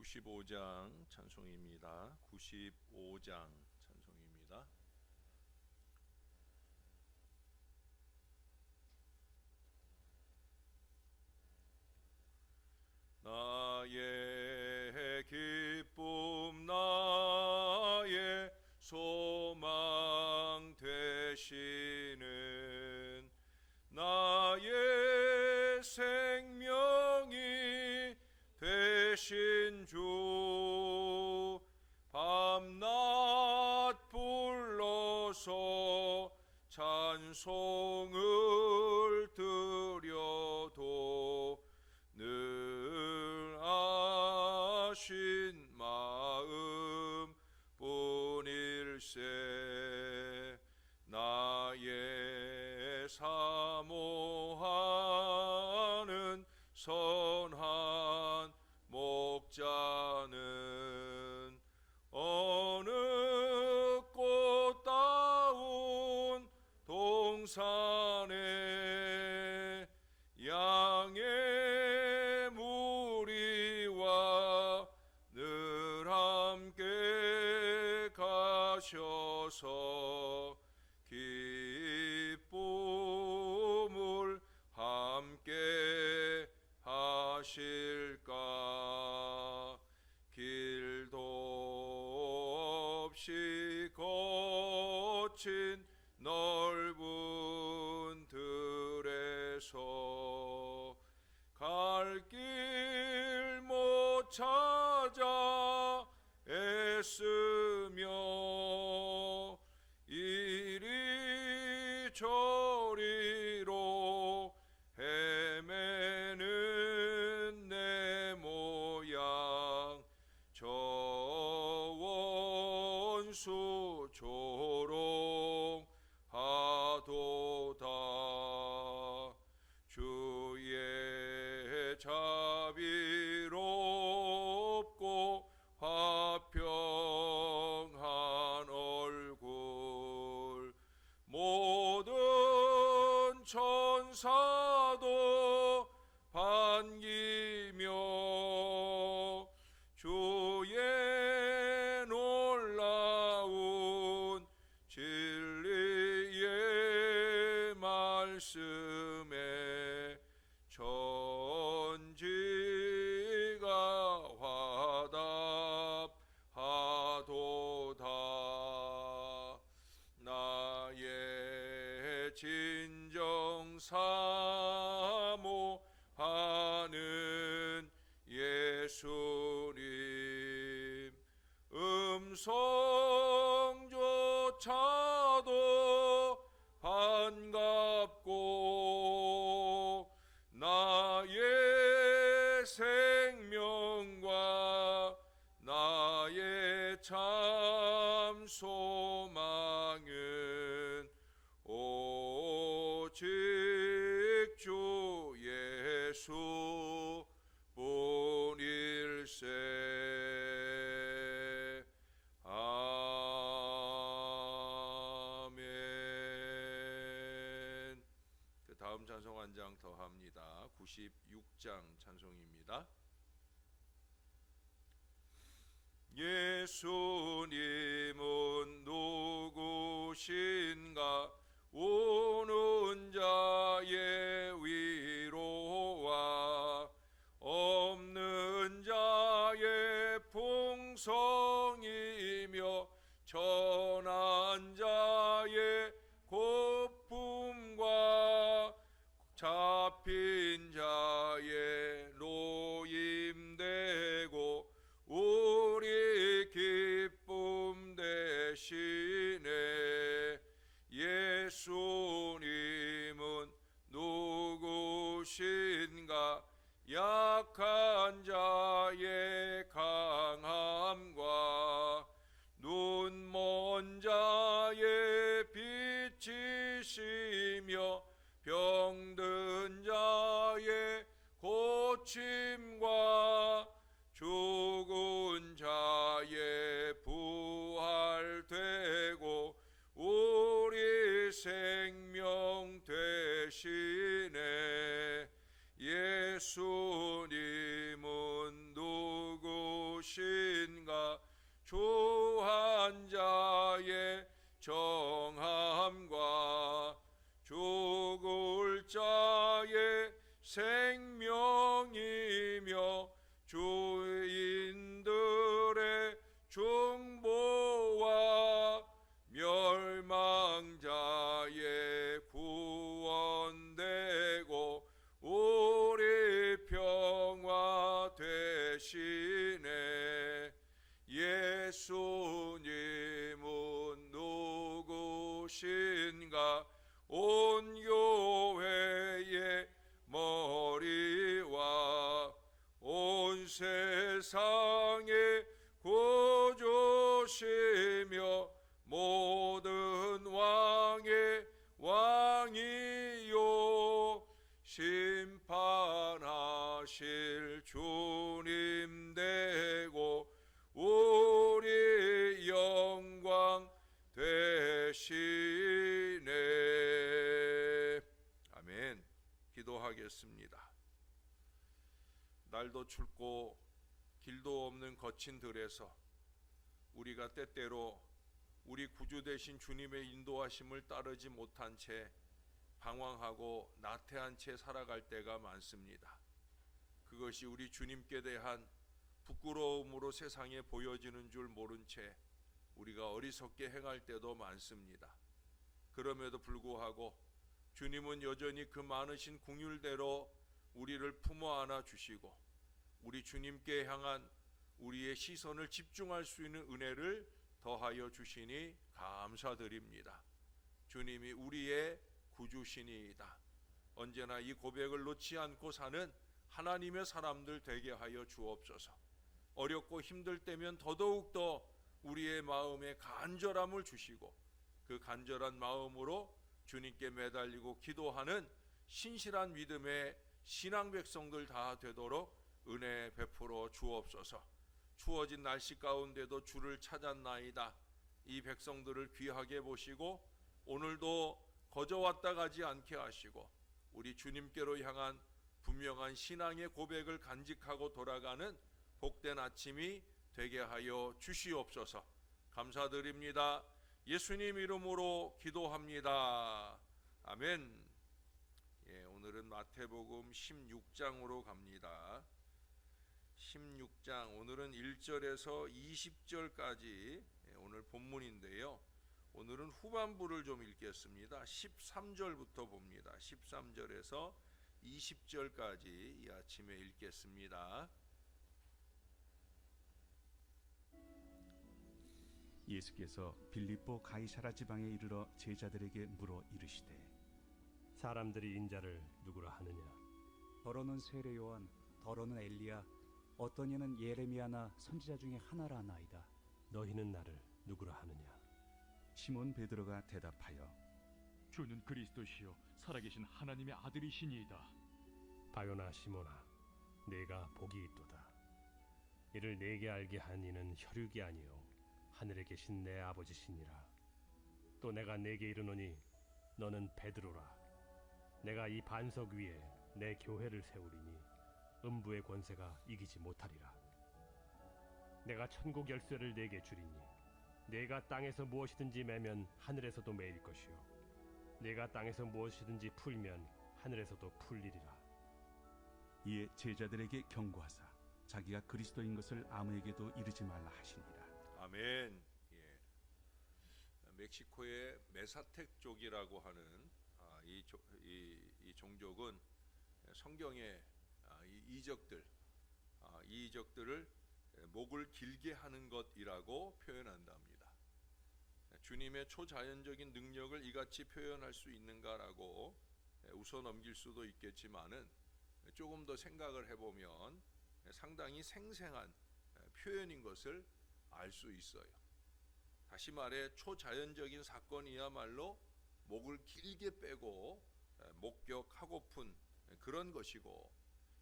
95장 찬송입니다. 95장 찬송입니다. 나의 기쁨 나의 소망 되시는 나의 생명이 되신 주 밤낮 불러서 찬송을 드려도 늘 아신 마음 뿐일세. 나의 사모하는 선한 목자는 어느 꽃다운 동산에 양의 무리와 늘 함께 가셔서 기쁨을 함께 하실까. 길도 없이 거친 넓은 들에서 갈 길 못 찾아 애쓰며 이리 저리로 헤매는 내 모양 저 원수 조롱하도다. 주의 자비롭고 화평한 얼굴 모든 천사도 반기며 주의 놀라운 진리의 말씀에 천지가 화답하도다. 나의 진정 사모하는 예수님 음성조차도 반갑고 나의 생명과 나의 참 소망은 오직 주 예수 뿐일세. 아멘. 그 다음 찬송 한 장 더 합니다. 96장 찬송입니다. 예수님은 누구신가? 우는 자의 위로와 없는 자의 풍성이며 천한 자의 고품과 잡힌 자의 노임되고 우리 기쁨 대신에 예수님은 누구신가? 약한 자의 강함과 눈먼 자의 빛이시며 병든 자의 고침과 죽은 자의 부활되고 우리 생명 되시네. 예수님은 누구신가? 누구신가 주한 자의 정함과 죽을 자의 생명이며 주인들의 중보와 멸망자의 구원되고 우리 평화 되시네. 예수님은 누구신가 온 교회의 머리와 온 세상의 구주시며 모든 왕의 왕이요 심판하실 주님 되고 우리 영광 되시네. 아멘. 기도하겠습니다. 날도 춥고 길도 없는 거친 들에서 우리가 때때로 우리 구주 되신 주님의 인도하심을 따르지 못한 채 방황하고 나태한 채 살아갈 때가 많습니다. 그것이 우리 주님께 대한 부끄러움으로 세상에 보여지는 줄 모른 채 우리가 어리석게 행할 때도 많습니다. 그럼에도 불구하고 주님은 여전히 그 많으신 긍휼대로 우리를 품어 안아 주시고 우리 주님께 향한 우리의 시선을 집중할 수 있는 은혜를 더하여 주시니 감사드립니다. 주님이 우리의 구주시니이다. 언제나 이 고백을 놓지 않고 사는 하나님의 사람들 되게 하여 주옵소서. 어렵고 힘들 때면 더더욱더 우리의 마음에 간절함을 주시고 그 간절한 마음으로 주님께 매달리고 기도하는 신실한 믿음의 신앙 백성들 다 되도록 은혜 베풀어 주옵소서. 추워진 날씨 가운데도 주를 찾았나이다. 이 백성들을 귀하게 보시고 오늘도 거저 왔다 가지 않게 하시고 우리 주님께로 향한 분명한 신앙의 고백을 간직하고 돌아가는 복된 아침이 되게 하여 주시옵소서. 감사드립니다. 예수님 이름으로 기도합니다. 아멘. 오늘은 마태복음 16장으로 갑니다. 16장 오늘은 1절에서 20절까지 오늘 본문인데요. 오늘은 후반부를 좀 읽겠습니다. 13절부터 봅니다. 13절에서 20절까지 이 아침에 읽겠습니다. 예수께서 빌립보 가이사라 지방에 이르러 제자들에게 물어 이르시되 사람들이 인자를 누구라 하느냐? 더러는 세례 요한, 더러는 엘리야, 어떤 이는 예레미야나 선지자 중에 하나라 하나이다. 너희는 나를 누구라 하느냐? 시몬 베드로가 대답하여 주는 그리스도시요 살아계신 하나님의 아들이시니이다. 바요나 시몬아, 내가 복이 있도다. 이를 내게 알게 한 이는 혈육이 아니요 하늘에 계신 내 아버지시니라. 또 내가 내게 이르노니 너는 베드로라. 내가 이 반석 위에 내 교회를 세우리니 음부의 권세가 이기지 못하리라. 내가 천국 열쇠를 내게 주리니 내가 땅에서 무엇이든지 매면 하늘에서도 매일 것이요 내가 땅에서 무엇이든지 풀면 하늘에서도 풀리리라. 이에 제자들에게 경고하사 자기가 그리스도인 것을 아무에게도 이르지 말라 하시니라. 아멘. 멕시코의 메사텍 족이라고 하는 이 종족은 성경의 이 이적들을 목을 길게 하는 것이라고 표현한답니다. 주님의 초자연적인 능력을 이같이 표현할 수 있는가라고 웃어 넘길 수도 있겠지만은 조금 더 생각을 해보면 상당히 생생한 표현인 것을 알 수 있어요. 다시 말해 초자연적인 사건이야말로 목을 길게 빼고 목격하고픈 그런 것이고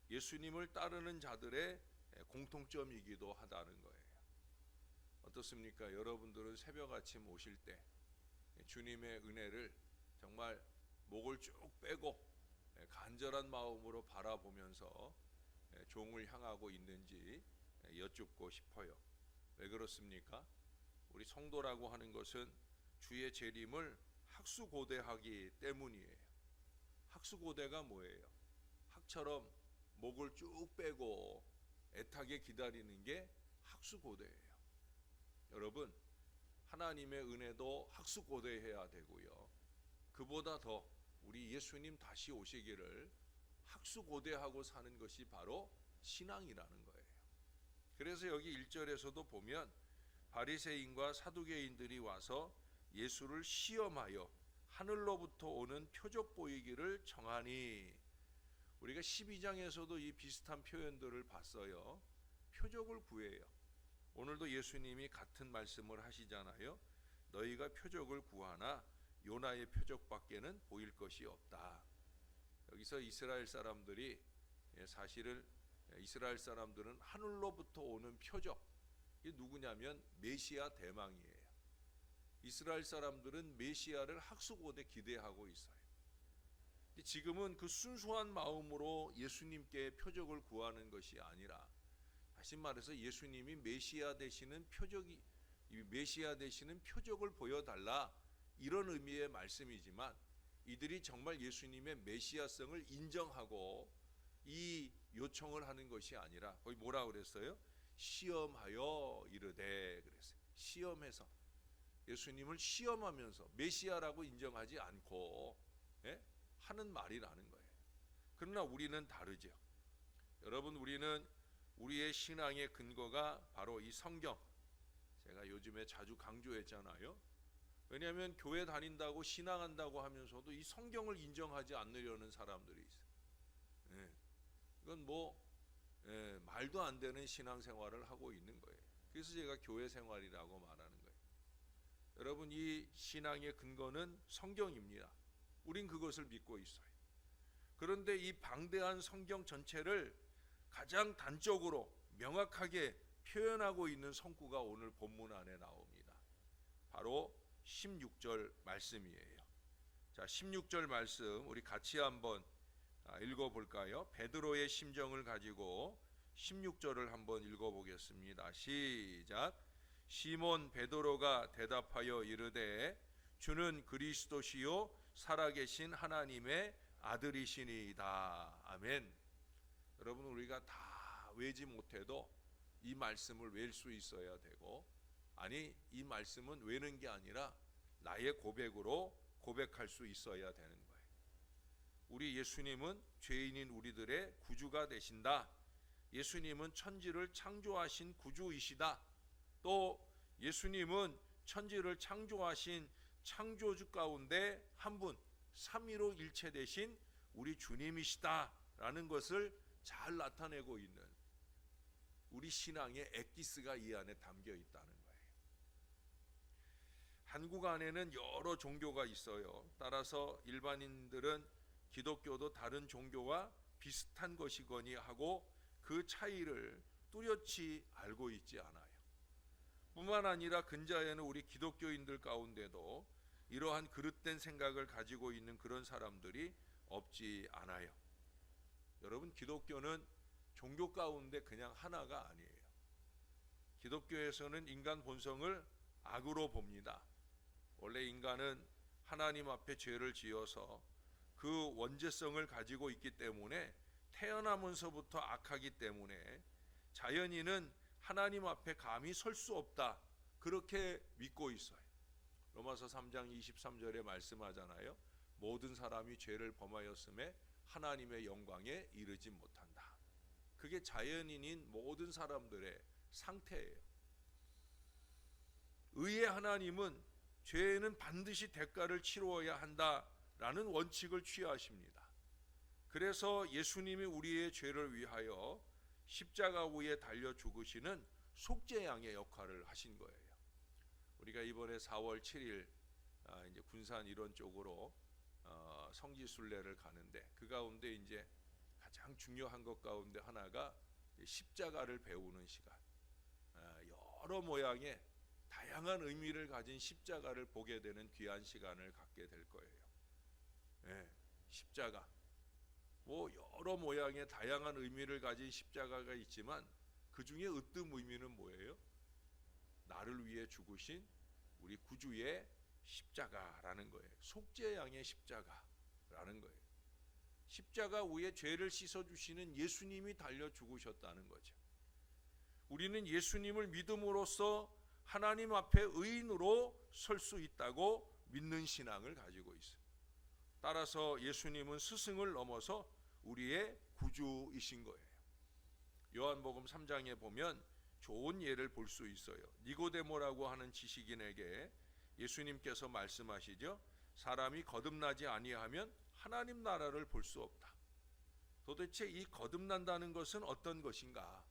예수님을 따르는 자들의 공통점이기도 하다는 거예요. 어떻습니까? 여러분들은 새벽 아침 오실 때 주님의 은혜를 정말 목을 쭉 빼고 간절한 마음으로 바라보면서 종을 향하고 있는지 여쭙고 싶어요. 왜 그렇습니까? 우리 성도라고 하는 것은 주의 재림을 학수고대하기 때문이에요. 학수고대가 뭐예요? 학처럼 목을 쭉 빼고 애타게 기다리는 게 학수고대예요. 여러분, 하나님의 은혜도 학수고대해야 되고요. 그보다 더 우리 예수님 다시 오시기를 학수고대하고 사는 것이 바로 신앙이라는 거예요. 그래서 여기 1절에서도 보면 바리새인과 사두개인들이 와서 예수를 시험하여 하늘로부터 오는 표적 보이기를 청하니, 우리가 12장에서도 이 비슷한 표현들을 봤어요. 표적을 구해요. 오늘도 예수님이 같은 말씀을 하시잖아요. 너희가 표적을 구하나 요나의 표적밖에는 보일 것이 없다. 여기서 이스라엘 사람들이, 사실은 이스라엘 사람들은 하늘로부터 오는 표적, 이게 누구냐면 메시아 대망이에요. 이스라엘 사람들은 메시아를 학수고대 기대하고 있어요. 지금은 그 순수한 마음으로 예수님께 표적을 구하는 것이 아니라, 다시 말해서 예수님이 메시아 되시는 표적을 보여달라, 이런 의미의 말씀이지만, 이들이 정말 예수님의 메시아성을 인정하고 이 요청을 하는 것이 아니라, 거기 뭐라 그랬어요? 시험하여 이르되 그랬어요. 시험해서, 예수님을 시험하면서 메시아라고 인정하지 않고 하는 말이라는 거예요. 그러나 우리는 다르죠. 여러분, 우리는 우리의 신앙의 근거가 바로 이 성경. 제가 요즘에 자주 강조했잖아요. 왜냐하면 교회 다닌다고 신앙한다고 하면서도 이 성경을 인정하지 않으려는 사람들이 있어요. 이건 말도 안 되는 신앙생활을 하고 있는 거예요. 그래서 제가 교회 생활이라고 말하는 거예요. 여러분, 이 신앙의 근거는 성경입니다. 우린 그것을 믿고 있어요. 그런데 이 방대한 성경 전체를 가장 단적으로 명확하게 표현하고 있는 성구가 오늘 본문 안에 나옵니다. 바로 16절 말씀이에요. 자, 16절 말씀 우리 같이 한번 읽어볼까요? 베드로의 심정을 가지고 16절을 한번 읽어보겠습니다. 시작. 시몬 베드로가 대답하여 이르되 주는 그리스도시요 살아계신 하나님의 아들이시니이다. 아멘. 여러분, 우리가 다 외지 못해도 이 말씀을 외울 수 있어야 되고, 아니, 이 말씀은 외는 게 아니라 나의 고백으로 고백할 수 있어야 되는 거예요. 우리 예수님은 죄인인 우리들의 구주가 되신다. 예수님은 천지를 창조하신 구주이시다. 또 예수님은 천지를 창조하신 창조주 가운데 한 분, 삼위로 일체 되신 우리 주님이시다라는 것을 잘 나타내고 있는 우리 신앙의 엑기스가 이 안에 담겨 있다는 거예요. 한국 안에는 여러 종교가 있어요. 따라서 일반인들은 기독교도 다른 종교와 비슷한 것이거니 하고 그 차이를 뚜렷이 알고 있지 않아요. 뿐만 아니라 근자에는 우리 기독교인들 가운데도 이러한 그릇된 생각을 가지고 있는 그런 사람들이 없지 않아요. 여러분, 기독교는 종교 가운데 그냥 하나가 아니에요. 기독교에서는 인간 본성을 악으로 봅니다. 원래 인간은 하나님 앞에 죄를 지어서 그 원죄성을 가지고 있기 때문에, 태어나면서부터 악하기 때문에 자연인은 하나님 앞에 감히 설 수 없다, 그렇게 믿고 있어요. 로마서 3장 23절에 말씀하잖아요. 모든 사람이 죄를 범하였음에 하나님의 영광에 이르지 못한다. 그게 자연인인 모든 사람들의 상태예요. 의의 하나님은 죄에는 반드시 대가를 치루어야 한다라는 원칙을 취하십니다. 그래서 예수님이 우리의 죄를 위하여 십자가 위에 달려 죽으시는 속죄양의 역할을 하신 거예요. 우리가 이번에 4월 7일 이제 군산 이런 쪽으로 성지순례를 가는데, 그 가운데 이제 가장 중요한 것 가운데 하나가 십자가를 배우는 시간. 여러 모양의 다양한 의미를 가진 십자가를 보게 되는 귀한 시간을 갖게 될 거예요. 십자가. 여러 모양의 다양한 의미를 가진 십자가가 있지만 그 중에 으뜸 의미는 뭐예요? 나를 위해 죽으신 우리 구주의 십자가라는 거예요. 속죄양의 십자가라는 거예요. 십자가 위에 죄를 씻어주시는 예수님이 달려 죽으셨다는 거죠. 우리는 예수님을 믿음으로써 하나님 앞에 의인으로 설 수 있다고 믿는 신앙을 가지고 있어요. 따라서 예수님은 스승을 넘어서 우리의 구주이신 거예요. 요한복음 3장에 보면 좋은 예를 볼 수 있어요. 니고데모라고 하는 지식인에게 예수님께서 말씀하시죠. 사람이 거듭나지 아니하면 하나님 나라를 볼 수 없다. 도대체 이 거듭난다는 것은 어떤 것인가?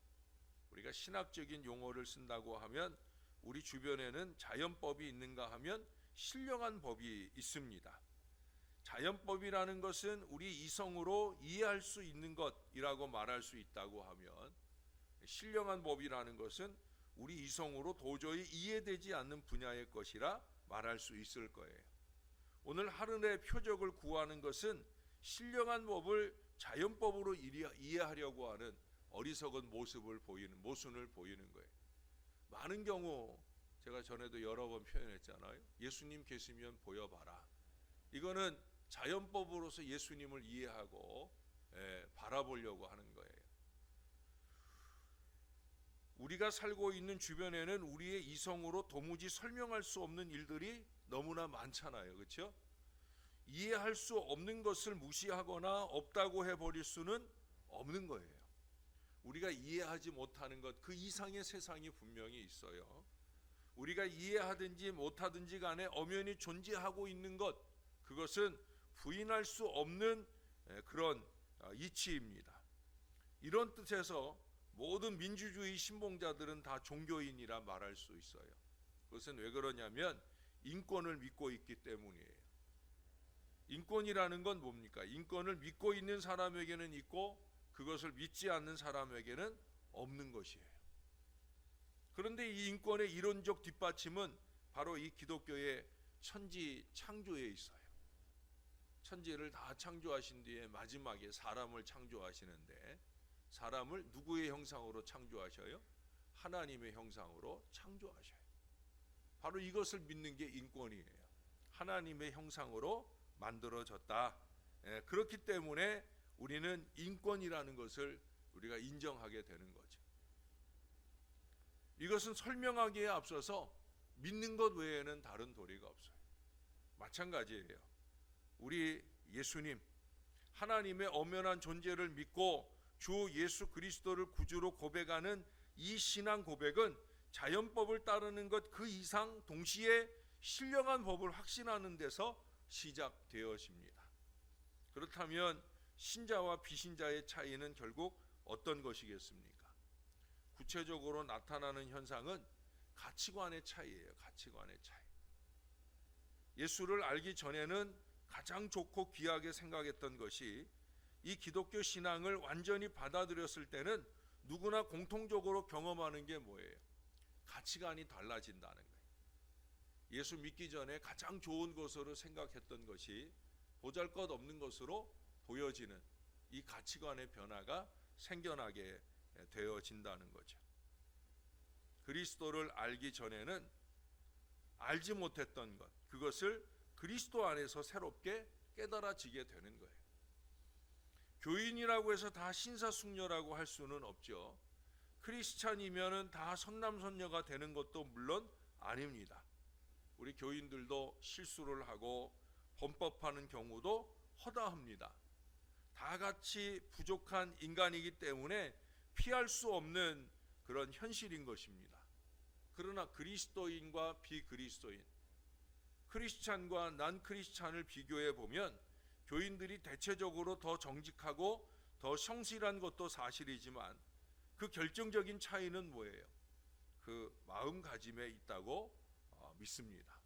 우리가 신학적인 용어를 쓴다고 하면 우리 주변에는 자연법이 있는가 하면 신령한 법이 있습니다. 자연법이라는 것은 우리 이성으로 이해할 수 있는 것이라고 말할 수 있다고 하면, 신령한 법이라는 것은 우리 이성으로 도저히 이해되지 않는 분야의 것이라 말할 수 있을 거예요. 오늘 하늘의 표적을 구하는 것은 신령한 법을 자연법으로 이해하려고 하는 어리석은 모순을 보이는 거예요. 많은 경우 제가 전에도 여러 번 표현했잖아요. 예수님 계시면 보여봐라. 이거는 자연법으로서 예수님을 이해하고 바라보려고 하는 거예요. 우리가 살고 있는 주변에는 우리의 이성으로 도무지 설명할 수 없는 일들이 너무나 많잖아요. 그렇죠? 이해할 수 없는 것을 무시하거나 없다고 해버릴 수는 없는 거예요. 우리가 이해하지 못하는 것, 그 이상의 세상이 분명히 있어요. 우리가 이해하든지 못하든지 간에 엄연히 존재하고 있는 것, 그것은 부인할 수 없는 그런 이치입니다. 이런 뜻에서 모든 민주주의 신봉자들은 다 종교인이라 말할 수 있어요. 그것은 왜 그러냐면 인권을 믿고 있기 때문이에요. 인권이라는 건 뭡니까? 인권을 믿고 있는 사람에게는 있고 그것을 믿지 않는 사람에게는 없는 것이에요. 그런데 이 인권의 이론적 뒷받침은 바로 이 기독교의 천지 창조에 있어요. 천지를 다 창조하신 뒤에 마지막에 사람을 창조하시는데, 사람을 누구의 형상으로 창조하셔요? 하나님의 형상으로 창조하셔요. 바로 이것을 믿는 게 인권이에요. 하나님의 형상으로 만들어졌다. 그렇기 때문에 우리는 인권이라는 것을 우리가 인정하게 되는 거죠. 이것은 설명하기에 앞서서 믿는 것 외에는 다른 도리가 없어요. 마찬가지예요. 우리 예수님, 하나님의 엄연한 존재를 믿고 주 예수 그리스도를 구주로 고백하는 이 신앙 고백은 자연법을 따르는 것 그 이상 동시에 신령한 법을 확신하는 데서 시작되어집니다. 그렇다면 신자와 비신자의 차이는 결국 어떤 것이겠습니까? 구체적으로 나타나는 현상은 가치관의 차이예요. 가치관의 차이. 예수를 알기 전에는 가장 좋고 귀하게 생각했던 것이, 이 기독교 신앙을 완전히 받아들였을 때는 누구나 공통적으로 경험하는 게 뭐예요? 가치관이 달라진다는 거예요. 예수 믿기 전에 가장 좋은 것으로 생각했던 것이 보잘것없는 것으로 보여지는 이 가치관의 변화가 생겨나게 되어진다는 거죠. 그리스도를 알기 전에는 알지 못했던 것, 그것을 그리스도 안에서 새롭게 깨달아지게 되는 거예요. 교인이라고 해서 다 신사숙녀라고 할 수는 없죠. 크리스찬이면은 다 선남선녀가 되는 것도 물론 아닙니다. 우리 교인들도 실수를 하고 범법하는 경우도 허다합니다. 다 같이 부족한 인간이기 때문에 피할 수 없는 그런 현실인 것입니다. 그러나 그리스도인과 비그리스도인, 크리스찬과 난 크리스찬을 비교해 보면 교인들이 대체적으로 더 정직하고 더 성실한 것도 사실이지만 그 결정적인 차이는 뭐예요? 그 마음가짐에 있다고 믿습니다.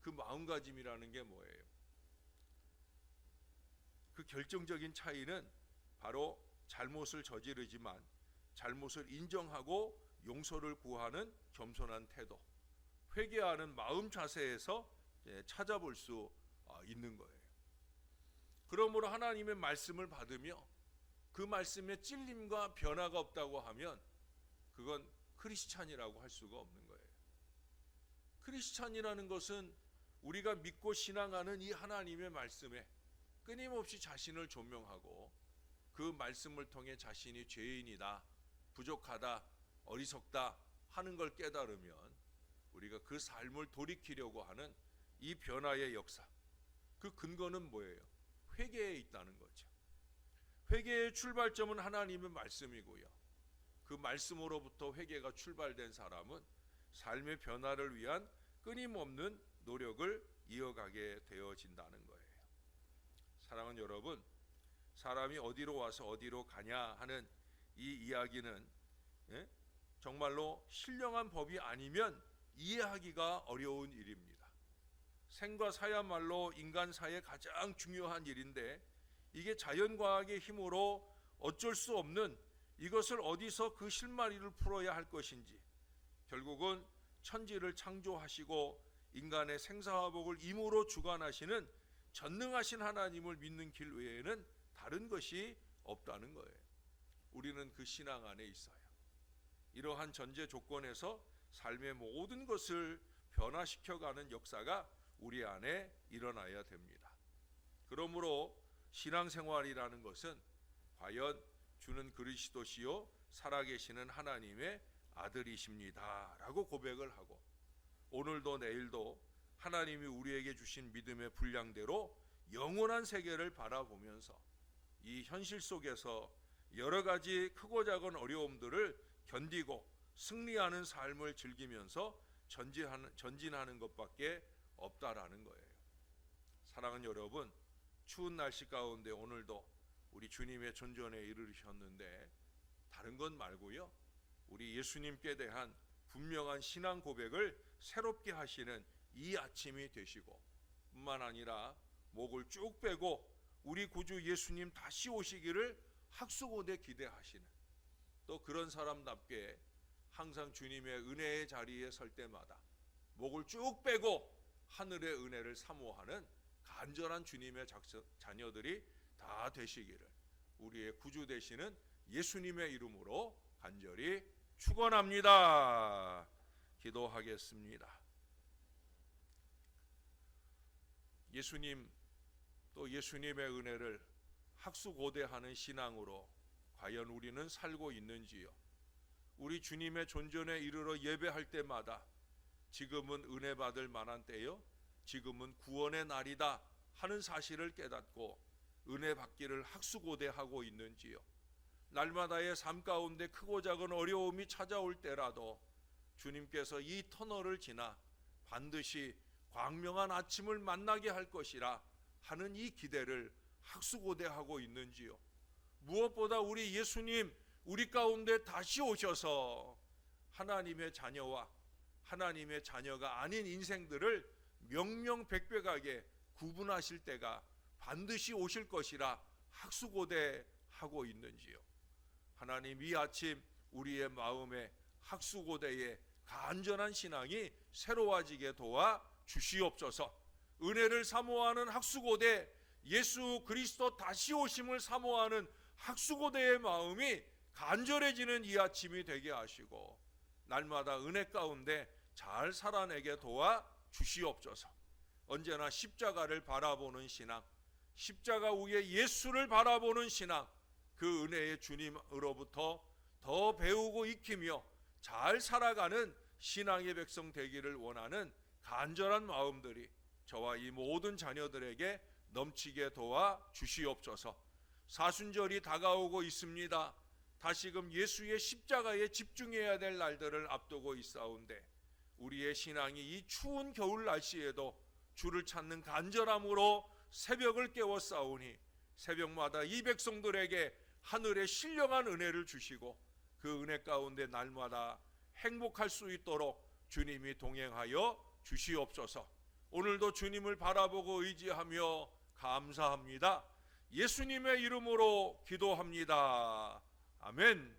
그 마음가짐이라는 게 뭐예요? 그 결정적인 차이는 바로 잘못을 저지르지만 잘못을 인정하고 용서를 구하는 겸손한 태도, 회개하는 마음 자세에서 찾아볼 수 있는 거예요. 그러므로 하나님의 말씀을 받으며 그 말씀에 찔림과 변화가 없다고 하면 그건 크리스찬이라고 할 수가 없는 거예요. 크리스찬이라는 것은 우리가 믿고 신앙하는 이 하나님의 말씀에 끊임없이 자신을 조명하고 그 말씀을 통해 자신이 죄인이다, 부족하다, 어리석다 하는 걸 깨달으면 우리가 그 삶을 돌이키려고 하는 이 변화의 역사, 그 근거는 뭐예요? 회개에 있다는 거죠. 회개의 출발점은 하나님의 말씀이고요. 그 말씀으로부터 회개가 출발된 사람은 삶의 변화를 위한 끊임없는 노력을 이어가게 되어진다는 거예요. 사랑하는 여러분, 사람이 어디로 와서 어디로 가냐 하는 이 이야기는 정말로 신령한 법이 아니면 이해하기가 어려운 일입니다. 생과 사야말로 인간사의 가장 중요한 일인데 이게 자연과학의 힘으로 어쩔 수 없는, 이것을 어디서 그 실마리를 풀어야 할 것인지, 결국은 천지를 창조하시고 인간의 생사화복을 임으로 주관하시는 전능하신 하나님을 믿는 길 외에는 다른 것이 없다는 거예요. 우리는 그 신앙 안에 있어요. 이러한 전제 조건에서 삶의 모든 것을 변화시켜가는 역사가 우리 안에 일어나야 됩니다. 그러므로 신앙생활이라는 것은 과연 주는 그리스도시요 살아계시는 하나님의 아들이십니다 라고 고백을 하고, 오늘도 내일도 하나님이 우리에게 주신 믿음의 분량대로 영원한 세계를 바라보면서 이 현실 속에서 여러 가지 크고 작은 어려움들을 견디고 승리하는 삶을 즐기면서 전진하는 것밖에 없다라는 거예요. 사랑하는 여러분, 추운 날씨 가운데 오늘도 우리 주님의 존전에 이르셨는데 다른 건 말고요, 우리 예수님께 대한 분명한 신앙 고백을 새롭게 하시는 이 아침이 되시고, 뿐만 아니라 목을 쭉 빼고 우리 구주 예수님 다시 오시기를 학수고대 기대하시는, 또 그런 사람답게 항상 주님의 은혜의 자리에 설 때마다 목을 쭉 빼고 하늘의 은혜를 사모하는 간절한 주님의 자녀들이 다 되시기를 우리의 구주 되시는 예수님의 이름으로 간절히 축원합니다. 기도하겠습니다. 예수님, 또 예수님의 은혜를 학수고대하는 신앙으로 과연 우리는 살고 있는지요? 우리 주님의 존전에 이르러 예배할 때마다 지금은 은혜 받을 만한 때요, 지금은 구원의 날이다 하는 사실을 깨닫고 은혜 받기를 학수고대하고 있는지요? 날마다의 삶 가운데 크고 작은 어려움이 찾아올 때라도 주님께서 이 터널을 지나 반드시 광명한 아침을 만나게 할 것이라 하는 이 기대를 학수고대하고 있는지요? 무엇보다 우리 예수님 우리 가운데 다시 오셔서 하나님의 자녀와 하나님의 자녀가 아닌 인생들을 명명백백하게 구분하실 때가 반드시 오실 것이라 학수고대하고 있는지요? 하나님, 이 아침 우리의 마음에 학수고대의 간절한 신앙이 새로워지게 도와 주시옵소서. 은혜를 사모하는 학수고대, 예수 그리스도 다시 오심을 사모하는 학수고대의 마음이 간절해지는 이 아침이 되게 하시고 날마다 은혜 가운데 잘 살아내게 도와 주시옵소서. 언제나 십자가를 바라보는 신앙, 십자가 위에 예수를 바라보는 신앙, 그 은혜의 주님으로부터 더 배우고 익히며 잘 살아가는 신앙의 백성 되기를 원하는 간절한 마음들이 저와 이 모든 자녀들에게 넘치게 도와 주시옵소서. 사순절이 다가오고 있습니다. 다시금 예수의 십자가에 집중해야 될 날들을 앞두고 있사온데 우리의 신앙이 이 추운 겨울 날씨에도 주를 찾는 간절함으로 새벽을 깨워 싸우니 새벽마다 이 백성들에게 하늘의 신령한 은혜를 주시고 그 은혜 가운데 날마다 행복할 수 있도록 주님이 동행하여 주시옵소서. 오늘도 주님을 바라보고 의지하며 감사합니다. 예수님의 이름으로 기도합니다. 아멘.